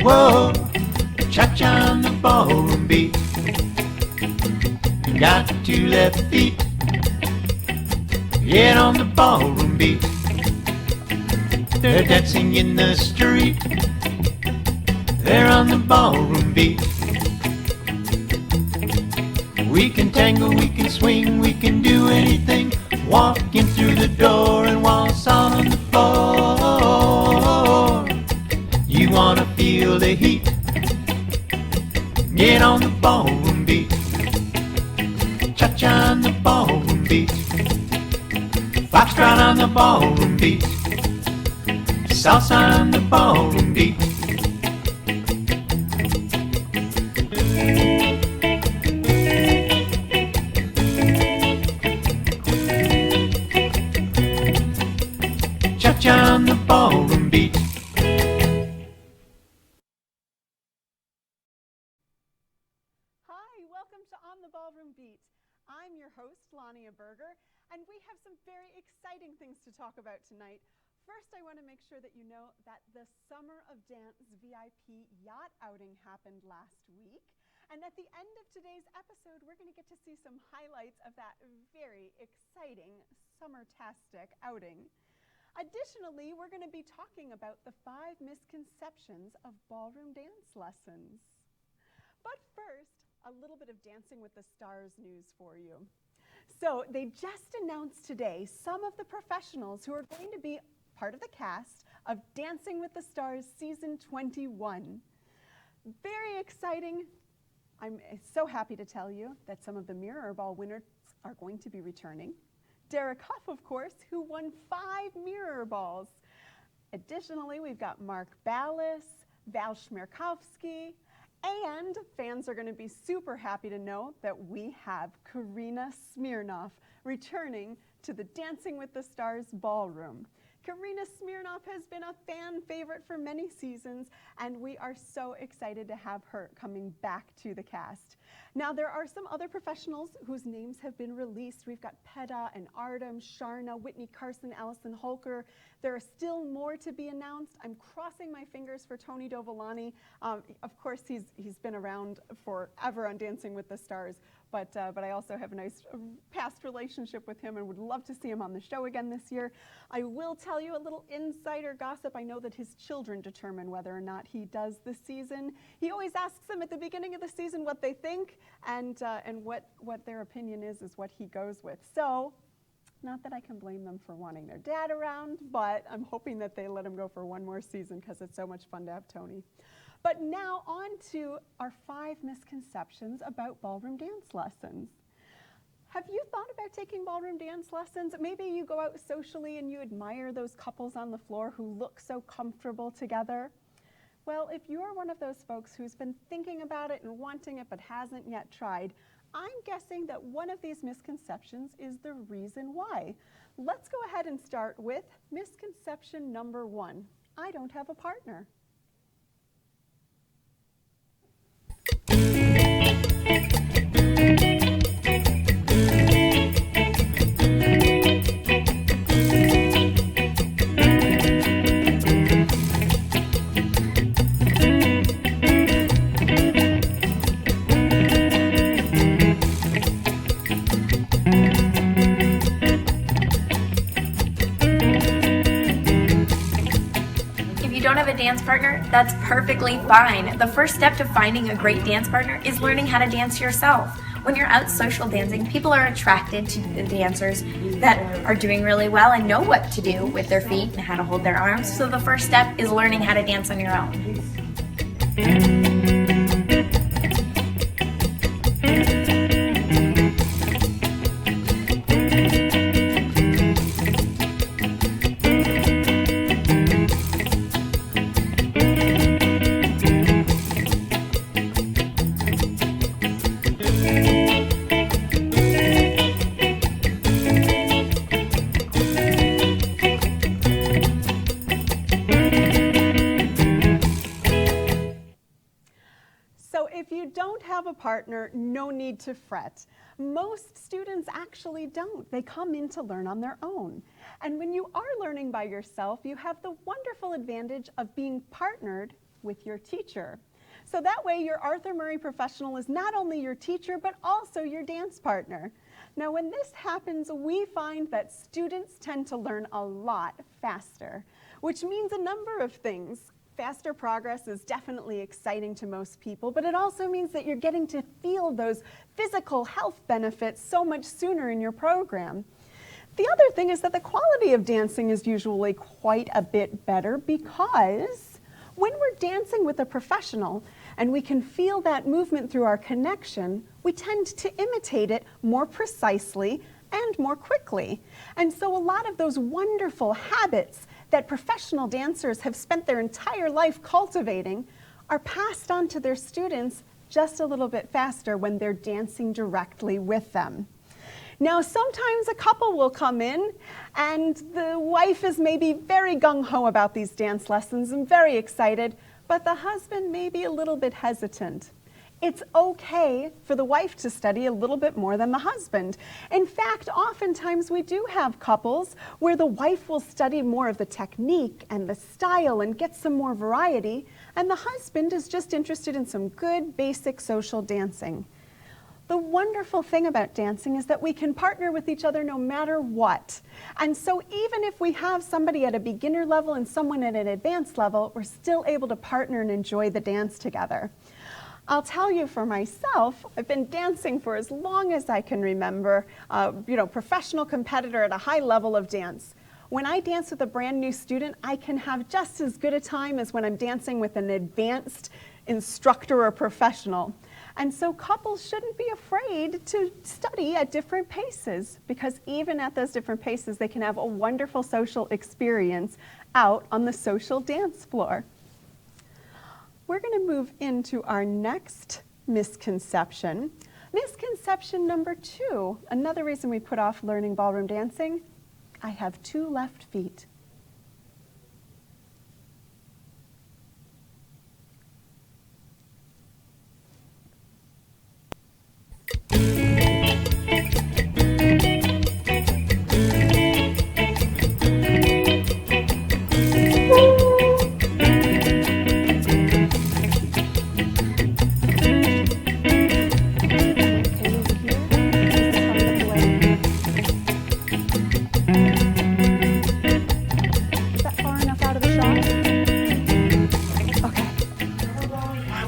Whoa, cha-cha on the ballroom beat. Got 2 left feet. Get on the ballroom beat. They're dancing in the street. They're on the ballroom beat. We can tango, we can swing, we can do anything. Walking through the door and waltz on the floor. You wanna feel the heat? Get on the ballroom beat. Cha-cha on the ballroom beat. Foxtrot on the ballroom beat. Salsa on the ballroom beat. Cha-cha on the ballroom beat. Hi, welcome to On the Ballroom Beat. I'm your host, Lania Berger, and we have some very exciting things to talk about tonight. First, I want to make sure that you know that the Summer of Dance VIP Yacht outing happened last week. And at the end of today's episode, we're going to get to see some highlights of that very exciting summer-tastic outing. Additionally, we're going to be talking about the 5 misconceptions of ballroom dance lessons. But first, a little bit of Dancing with the Stars news for you. So they just announced today some of the professionals who are going to be part of the cast of Dancing with the Stars Season 21. Very exciting. I'm so happy to tell you that some of the Mirror Ball winners are going to be returning. Derek Huff, of course, who won 5 Mirror Balls. Additionally, we've got Mark Ballas, Val Schmerkowski, and fans are going to be super happy to know that we have Karina Smirnoff returning to the Dancing with the Stars Ballroom. Karina Smirnoff has been a fan favorite for many seasons, and we are so excited to have her coming back to the cast. Now, there are some other professionals whose names have been released. We've got Peta and Artem, Sharna, Whitney Carson, Allison Holker. There are still more to be announced. I'm crossing my fingers for Tony Dovolani. Of course, he's been around forever on Dancing with the Stars, but I also have a nice past relationship with him and would love to see him on the show again this year. I will tell you a little insider gossip. I know that his children determine whether or not he does this season. He always asks them at the beginning of the season what they think, and what their opinion is what he goes with. So, not that I can blame them for wanting their dad around, but I'm hoping that they let him go for one more season because it's so much fun to have Tony. But now on to our 5 misconceptions about ballroom dance lessons. Have you thought about taking ballroom dance lessons? Maybe you go out socially and you admire those couples on the floor who look so comfortable together. Well, if you're one of those folks who's been thinking about it and wanting it but hasn't yet tried, I'm guessing that one of these misconceptions is the reason why. Let's go ahead and start with misconception number 1. I don't have a partner. Dance partner, that's perfectly fine. The first step to finding a great dance partner is learning how to dance yourself. When you're out social dancing, people are attracted to the dancers that are doing really well and know what to do with their feet and how to hold their arms. So the first step is learning how to dance on your own. Partner, no need to fret. Most students actually don't. They come in to learn on their own. And when you are learning by yourself, you have the wonderful advantage of being partnered with your teacher. So that way your Arthur Murray professional is not only your teacher, but also your dance partner. Now when this happens, we find that students tend to learn a lot faster, which means a number of things. Faster progress is definitely exciting to most people, but it also means that you're getting to feel those physical health benefits so much sooner in your program. The other thing is that the quality of dancing is usually quite a bit better because when we're dancing with a professional and we can feel that movement through our connection, we tend to imitate it more precisely and more quickly. And so a lot of those wonderful habits that professional dancers have spent their entire life cultivating are passed on to their students just a little bit faster when they're dancing directly with them. Now, sometimes a couple will come in and the wife is maybe very gung-ho about these dance lessons and very excited, but the husband may be a little bit hesitant. It's okay for the wife to study a little bit more than the husband. In fact, oftentimes we do have couples where the wife will study more of the technique and the style and get some more variety, and the husband is just interested in some good basic social dancing. The wonderful thing about dancing is that we can partner with each other no matter what. And so even if we have somebody at a beginner level and someone at an advanced level, we're still able to partner and enjoy the dance together. I'll tell you for myself, I've been dancing for as long as I can remember, professional competitor at a high level of dance. When I dance with a brand new student, I can have just as good a time as when I'm dancing with an advanced instructor or professional. And so couples shouldn't be afraid to study at different paces, because even at those different paces, they can have a wonderful social experience out on the social dance floor. We're going to move into our next misconception. Misconception number 2, another reason we put off learning ballroom dancing, I have 2 left feet.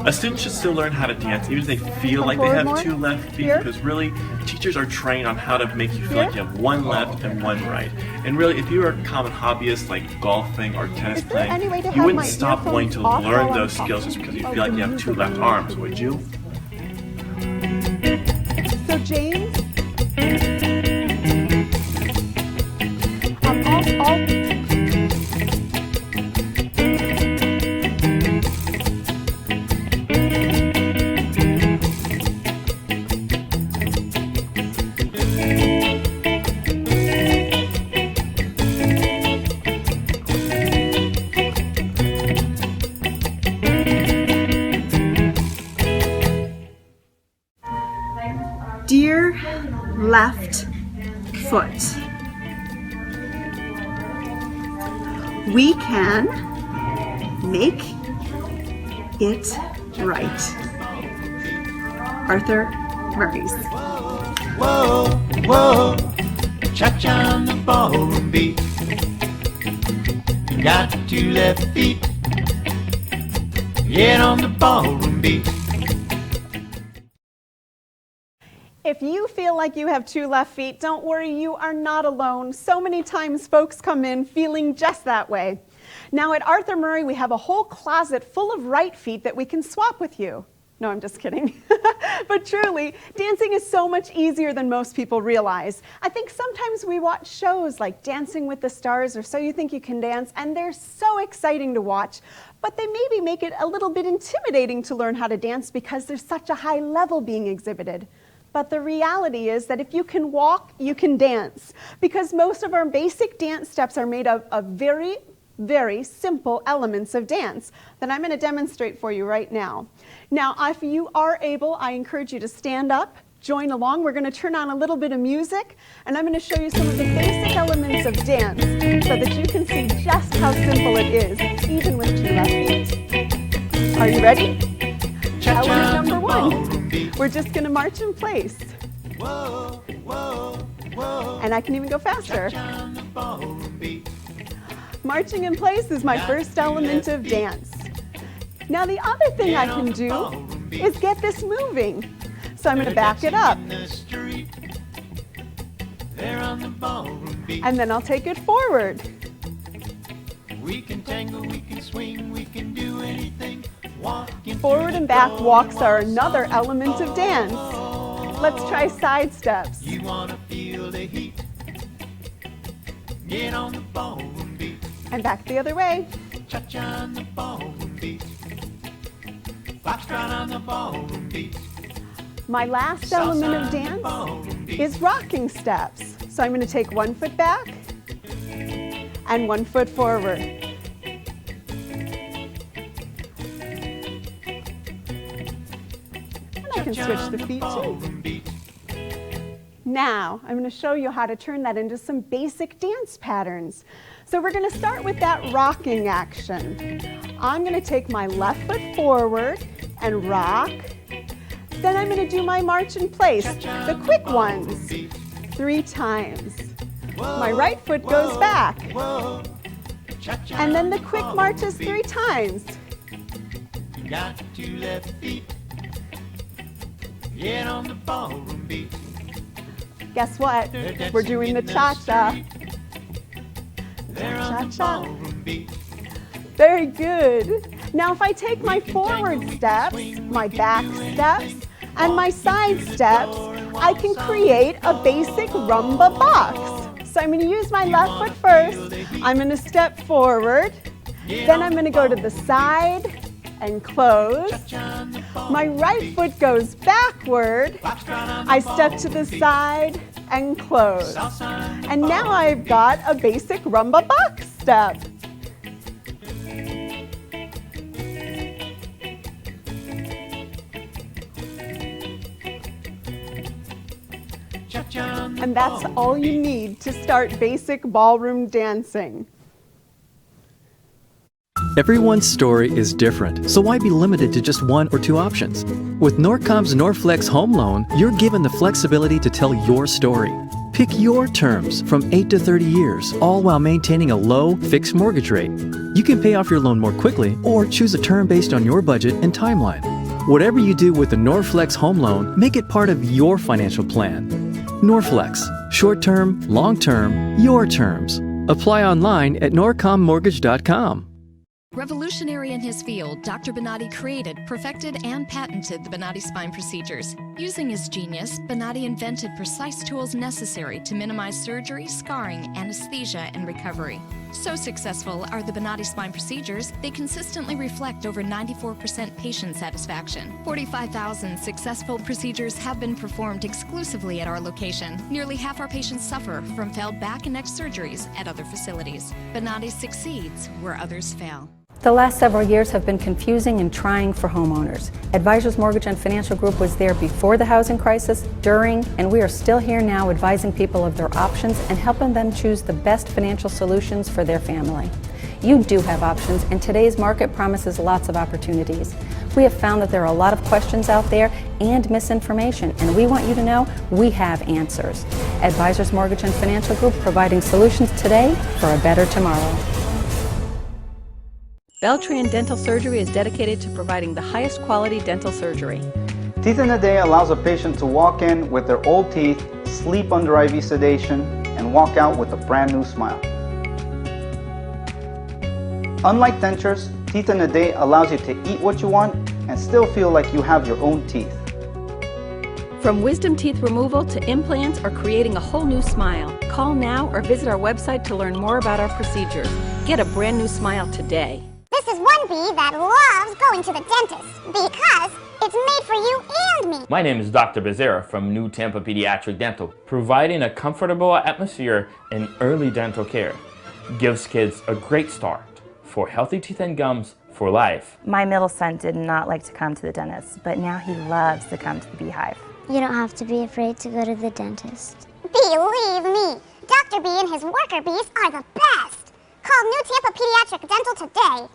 A student should still learn how to dance, even if they feel like they have 2 left feet, because really, teachers are trained on how to make you feel like you have 1 left and 1 right. And really, if you are a common hobbyist like golfing or tennis playing, you wouldn't stop wanting to learn those skills just because you feel like you have 2 left arms, would you? So James, dear left foot, we can make it right. Arthur Murray's. Whoa, whoa, cha-cha on the ballroom beat. You got 2 left feet, get on the ballroom beat. If you feel like you have 2 left feet, don't worry, you are not alone. So many times folks come in feeling just that way. Now at Arthur Murray, we have a whole closet full of right feet that we can swap with you. No, I'm just kidding. But truly, dancing is so much easier than most people realize. I think sometimes we watch shows like Dancing with the Stars or So You Think You Can Dance, and they're so exciting to watch, but they maybe make it a little bit intimidating to learn how to dance because there's such a high level being exhibited. But the reality is that if you can walk, you can dance, because most of our basic dance steps are made of very, very simple elements of dance that I'm going to demonstrate for you right now. Now, if you are able, I encourage you to stand up, join along. We're going to turn on a little bit of music, and I'm going to show you some of the basic elements of dance so that you can see just how simple it is, even with 2 left feet. Are you ready? Cha-cha Element on the number one. ballroom beat. We're just going to march in place. Whoa, whoa, whoa. And I can even go faster. Cha-cha on the ballroom beat. Marching in place is my first element of dance. Now the other thing I can do is get this moving. So I'm going to back it up. In the street. There on the ballroom beat. And then I'll take it forward. We can tango, we can swing, we can do anything. Walking Forward through and the back door, walks are waltz another on. element of dance. Let's try side steps. You wanna feel the heat? Get on the ballroom beat. And back the other way. Cha-cha on the ballroom beat. Foxtrot on the ballroom beat. My last element of dance is rocking steps. So I'm going to take one foot back and one foot forward. And I can switch the feet too. Now, I'm going to show you how to turn that into some basic dance patterns. So we're going to start with that rocking action. I'm going to take my left foot forward and rock. Then I'm going to do my march in place, the quick ones, 3 times. My right foot goes back. And then the quick marches 3 times. Got 2 left feet. Get on the ballroom beat. Guess what? We're doing the cha-cha. There on the Cha-cha. ballroom beat. Very good. Now if I take my forward steps, my back steps, and my side steps, I can create a basic rumba box. So I'm going to use my left foot first. I'm going to step forward. Then I'm going to go to the side and close. My right foot goes backward. I step to the side and close. And now I've got a basic rumba box step. And that's all you need to start basic ballroom dancing. Everyone's story is different, so why be limited to just 1 or 2 options? With Norcom's Norflex Home Loan, you're given the flexibility to tell your story. Pick your terms from 8 to 30 years, all while maintaining a low, fixed mortgage rate. You can pay off your loan more quickly or choose a term based on your budget and timeline. Whatever you do with the Norflex Home Loan, make it part of your financial plan. Norflex. Short-term, long-term, your terms. Apply online at norcommortgage.com. Revolutionary in his field, Dr. Bonatti created, perfected, and patented the Bonatti spine procedures. Using his genius, Bonatti invented precise tools necessary to minimize surgery, scarring, anesthesia, and recovery. So successful are the Bonatti spine procedures, they consistently reflect over 94% patient satisfaction. 45,000 successful procedures have been performed exclusively at our location. Nearly half our patients suffer from failed back and neck surgeries at other facilities. Bonatti succeeds where others fail. The last several years have been confusing and trying for homeowners. Advisors Mortgage and Financial Group was there before the housing crisis, during, and we are still here now advising people of their options and helping them choose the best financial solutions for their family. You do have options, and today's market promises lots of opportunities. We have found that there are a lot of questions out there and misinformation, and we want you to know we have answers. Advisors Mortgage and Financial Group, providing solutions today for a better tomorrow. Beltran Dental Surgery is dedicated to providing the highest quality dental surgery. Teeth in a Day allows a patient to walk in with their old teeth, sleep under IV sedation, and walk out with a brand new smile. Unlike dentures, Teeth in a Day allows you to eat what you want and still feel like you have your own teeth. From wisdom teeth removal to implants or creating a whole new smile, call now or visit our website to learn more about our procedures. Get a brand new smile today. This is one bee that loves going to the dentist because it's made for you and me. My name is Dr. Becerra from New Tampa Pediatric Dental, providing a comfortable atmosphere in early dental care. Gives kids a great start for healthy teeth and gums for life. My middle son did not like to come to the dentist, but now he loves to come to the Beehive. You don't have to be afraid to go to the dentist. Believe me, Dr. B and his worker bees are the best. Call New Tampa Pediatric Dental today.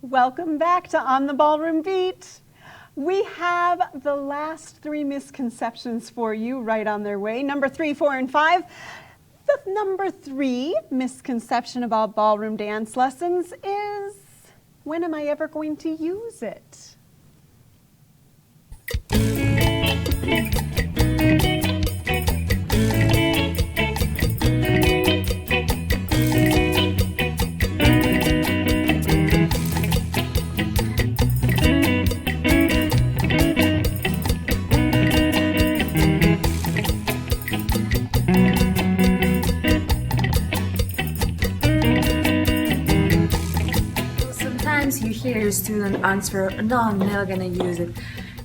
Welcome back to On the Ballroom Beat. We have the last 3 misconceptions for you right on their way. Number 3, 4, and 5. The number 3 misconception about ballroom dance lessons is, when am I ever going to use it? Sometimes you hear your student answer, no, I'm never gonna use it.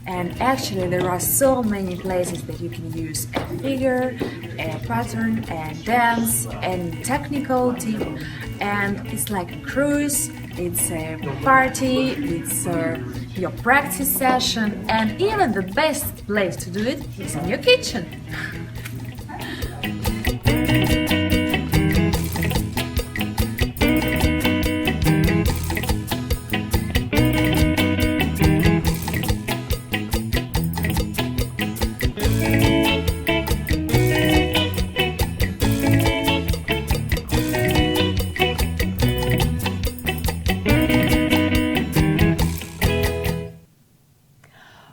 And actually there are so many places that you can use a figure, a pattern, a dance, and technical tip. And it's like a cruise, it's a party, it's your practice session, and even the best place to do it is in your kitchen.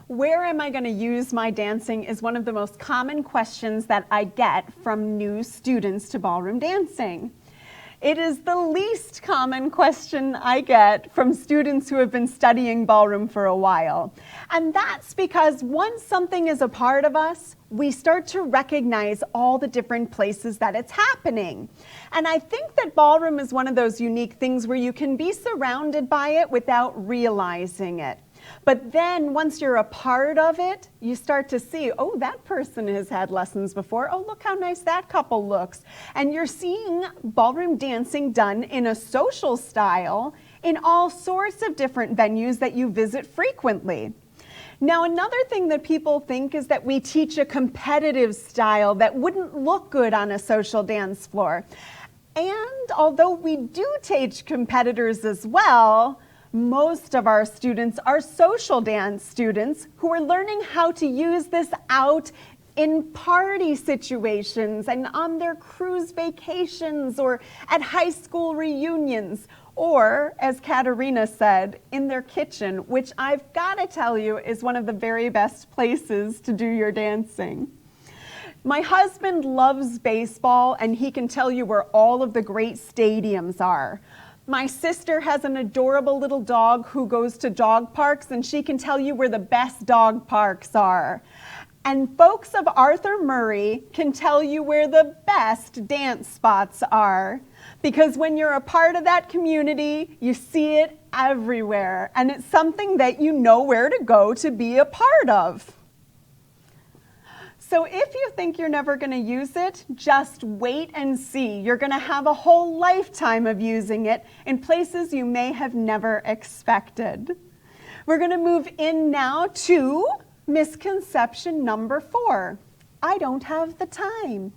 Where am I going to use my dancing is one of the most common questions that I get from new students to ballroom dancing. It is the least common question I get from students who have been studying ballroom for a while. And that's because once something is a part of us, we start to recognize all the different places that it's happening. And I think that ballroom is one of those unique things where you can be surrounded by it without realizing it. But then once you're a part of it, you start to see, oh, that person has had lessons before. Oh, look how nice that couple looks. And you're seeing ballroom dancing done in a social style in all sorts of different venues that you visit frequently. Now, another thing that people think is that we teach a competitive style that wouldn't look good on a social dance floor. And although we do teach competitors as well, most of our students are social dance students who are learning how to use this out in party situations and on their cruise vacations or at high school reunions, or, as Katerina said, in their kitchen, which I've got to tell you is one of the very best places to do your dancing. My husband loves baseball, and he can tell you where all of the great stadiums are. My sister has an adorable little dog who goes to dog parks, and she can tell you where the best dog parks are. And folks of Arthur Murray can tell you where the best dance spots are. Because when you're a part of that community, you see it everywhere. And it's something that you know where to go to be a part of. So if you think you're never going to use it, just wait and see. You're going to have a whole lifetime of using it in places you may have never expected. We're going to move in now to misconception number 4. I don't have the time.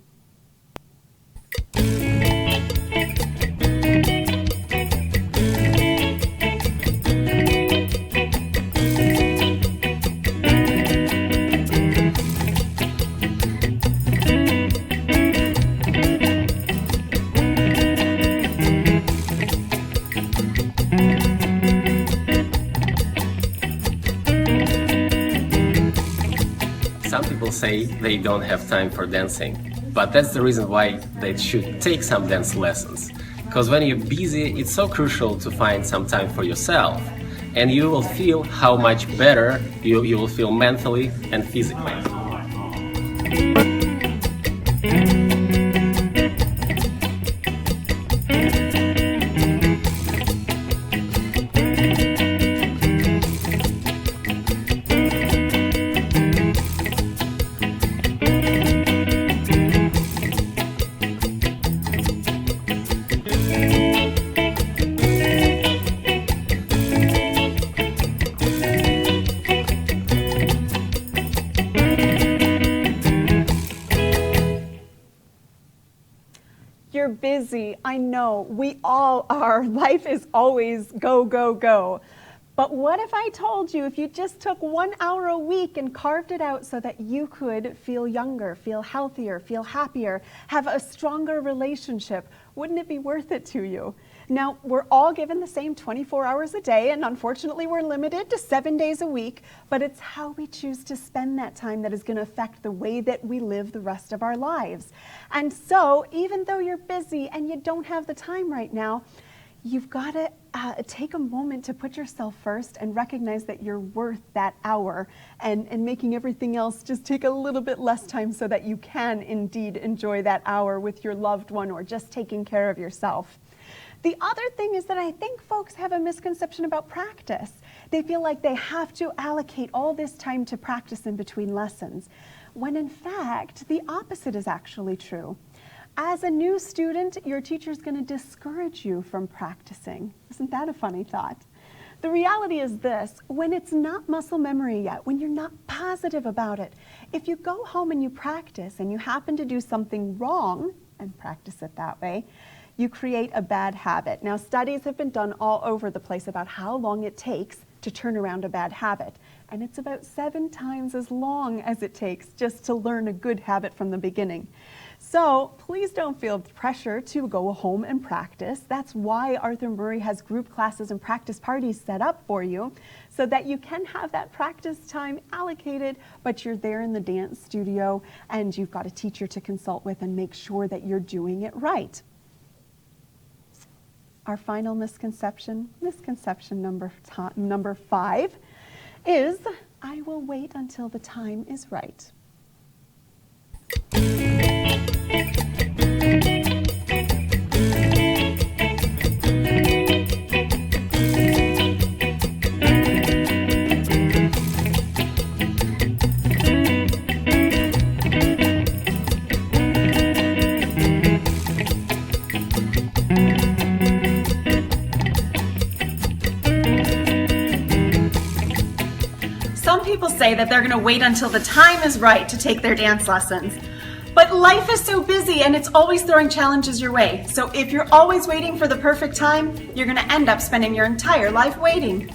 Some people say they don't have time for dancing, but that's the reason why they should take some dance lessons. Because when you're busy, it's so crucial to find some time for yourself, and you will feel how much better you will feel mentally and physically. busy. I know, we all are. Life is always go, go, go. But what if I told you if you just took 1 hour a week and carved it out so that you could feel younger, feel healthier, feel happier, have a stronger relationship? Wouldn't it be worth it to you? Now, we're all given the same 24 hours a day, and unfortunately we're limited to 7 days a week, but it's how we choose to spend that time that is going to affect the way that we live the rest of our lives. And so, even though you're busy and you don't have the time right now, you've got to take a moment to put yourself first and recognize that you're worth that hour, and making everything else just take a little bit less time so that you can indeed enjoy that hour with your loved one or just taking care of yourself. The other thing is that I think folks have a misconception about practice. They feel like they have to allocate all this time to practice in between lessons, when in fact, the opposite is actually true. As a new student, your teacher's going to discourage you from practicing. Isn't that a funny thought? The reality is this: when it's not muscle memory yet, when you're not positive about it, if you go home and you practice and you happen to do something wrong and practice it that way, you create a bad habit. Now, studies have been done all over the place about how long it takes to turn around a bad habit. And it's about 7 times as long as it takes just to learn a good habit from the beginning. So please don't feel pressure to go home and practice. That's why Arthur Murray has group classes and practice parties set up for you, so that you can have that practice time allocated, but you're there in the dance studio and you've got a teacher to consult with and make sure that you're doing it right. Our final misconception, misconception number 5, is I will wait until the time is right. Some people say that they're going to wait until the time is right to take their dance lessons. But life is so busy and it's always throwing challenges your way. So if you're always waiting for the perfect time, you're going to end up spending your entire life waiting.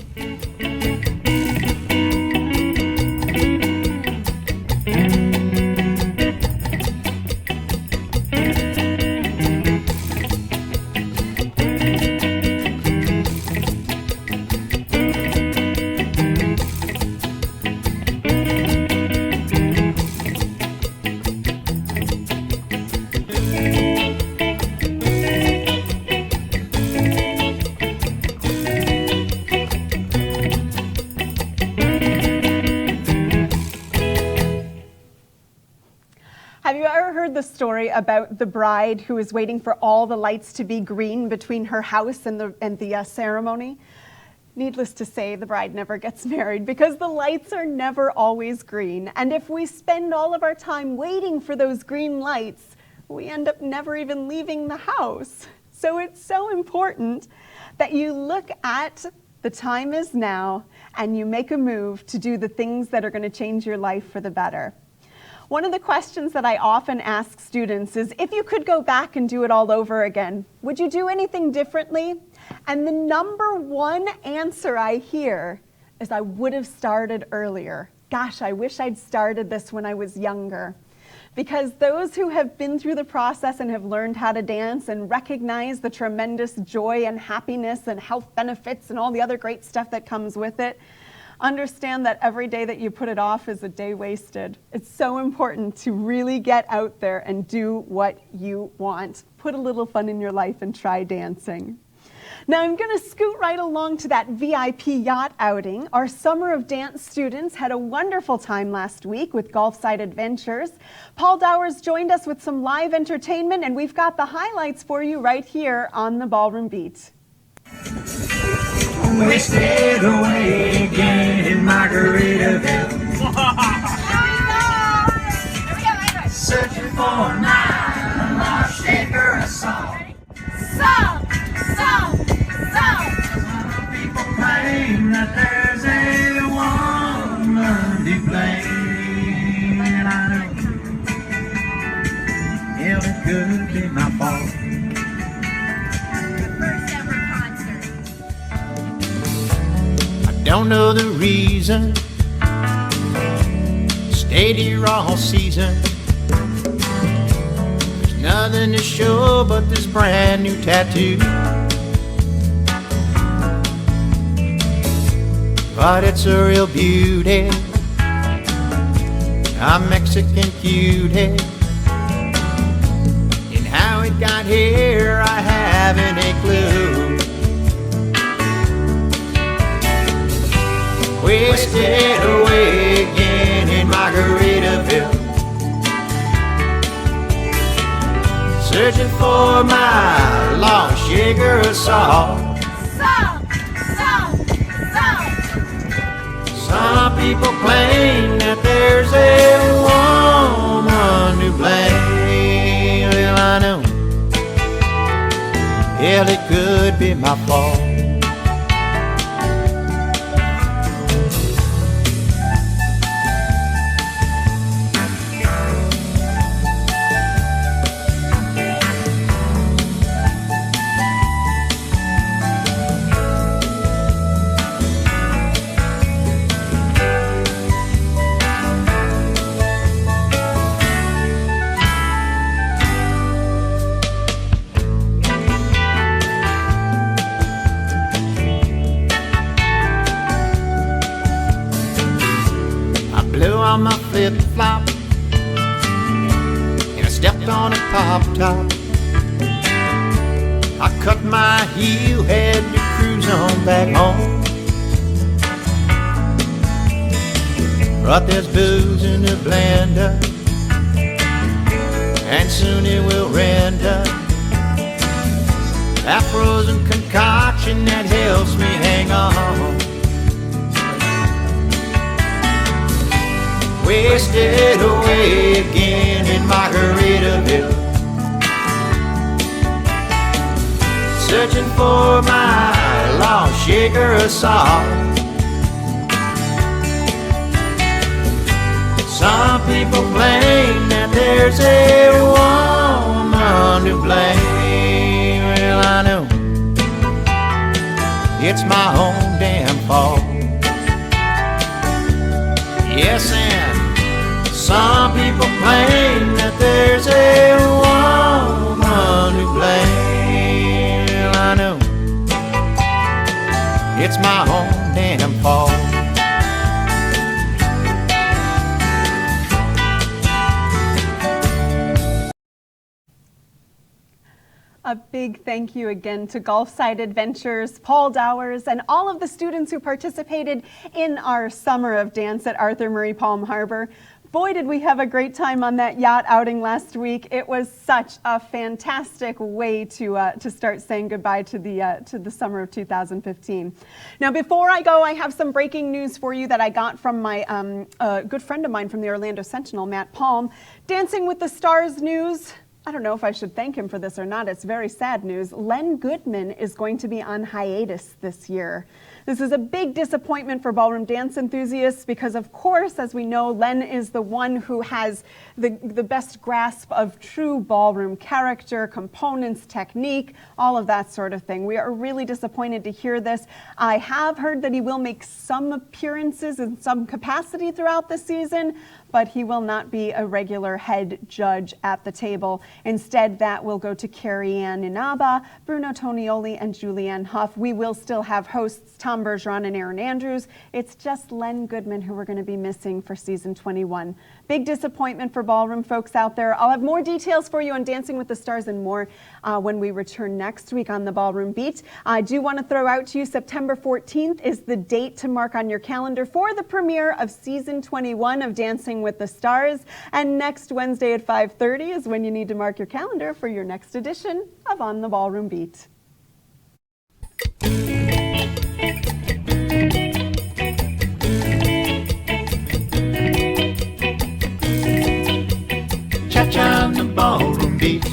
Have you ever heard the story about the bride who is waiting for all the lights to be green between her house and the ceremony? Needless to say, the bride never gets married because the lights are never always green. And if we spend all of our time waiting for those green lights, we end up never even leaving the house. So it's so important that you look at the time is now and you make a move to do the things that are going to change your life for the better. One of the questions that I often ask students is, if you could go back and do it all over again, would you do anything differently? And the number one answer I hear is, I would have started earlier. Gosh, I wish I'd started this when I was younger. Because those who have been through the process and have learned how to dance and recognize the tremendous joy and happiness and health benefits and all the other great stuff that comes with it, understand that every day that you put it off is a day wasted. It's so important to really get out there and do what you want. Put a little fun in your life and try dancing. Now I'm going to scoot right along to that VIP yacht outing. Our Summer of Dance students had a wonderful time last week with Gulfside Adventures. Paul Dowers joined us with some live entertainment, and we've got the highlights for you right here on the Ballroom Beat. Wasted away again in Margaritaville. Searching for my lost shaker of salt. Salt! Salt! Salt! People claim that there's a woman to blame, and I know it could be my fault. don't know the reason. Stayed here all season. There's nothing to show but this brand new tattoo. But it's a real beauty, a Mexican cutie. And how it got here, I haven't a clue. Wasted away again in Margaritaville, searching for my lost sugar of salt. Some people claim that there's a woman to blame. Well, I know, hell, it could be my fault. On my flip-flop, and I stepped on a pop-top. I cut my heel, had to cruise on back home. But there's booze in the blender, and soon it will render. That frozen concoction that helps me hang on. Wasted away again in Margaritaville, searching for my lost sugar of salt. Some people claim that there's a woman to blame. Well, I know it's my own damn fault. Yes, and some people claim that there's a woman to blame. Well, I know it's my own damn fault. A big thank you again to Gulfside Adventures, Paul Dowers, and all of the students who participated in our Summer of Dance at Arthur Murray Palm Harbor. Boy, did we have a great time on that yacht outing last week. It was such a fantastic way to start saying goodbye to the summer of 2015. Now, before I go, I have some breaking news for you that I got from my good friend of mine from the Orlando Sentinel, Matt Palm. Dancing with the Stars news. I don't know if I should thank him for this or not. It's very sad news. Len Goodman is going to be on hiatus this year. This is a big disappointment for ballroom dance enthusiasts because, of course, as we know, Len is the one who has the best grasp of true ballroom character, components, technique, all of that sort of thing. We are really disappointed to hear this. I have heard that he will make some appearances in some capacity throughout the season, but he will not be a regular head judge at the table. Instead, that will go to Carrie Ann Inaba, Bruno Tonioli, and Julianne Huff. We will still have hosts Tom Bergeron and Aaron Andrews. It's just Len Goodman who we're going to be missing for season 21. Big disappointment for ballroom folks out there. I'll have more details for you on Dancing with the Stars and more when we return next week on the Ballroom Beat. I do want to throw out to you September 14th is the date to mark on your calendar for the premiere of season 21 of Dancing with the Stars. And next Wednesday at 5:30 is when you need to mark your calendar for your next edition of On the Ballroom Beat. Cha-cha on the ballroom beat.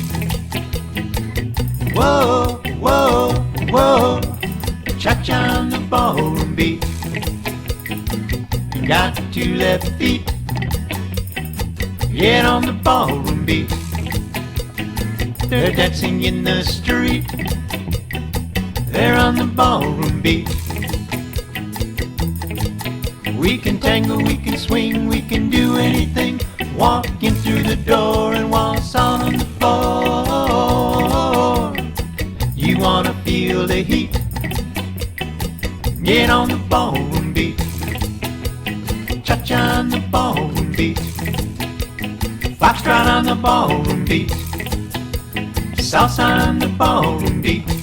Whoa, whoa, whoa. Cha-cha on the ballroom beat. Got 2 left feet. Get on the ballroom beat. They're dancing in the street. They're on the ballroom beat. We can tango, we can swing, we can do anything. Walking through the door and waltz on the floor. You wanna feel the heat? Get on the ballroom beat. Cha-cha on the ballroom beat. Foxtrot on the ballroom beat. Salsa on the ballroom beat.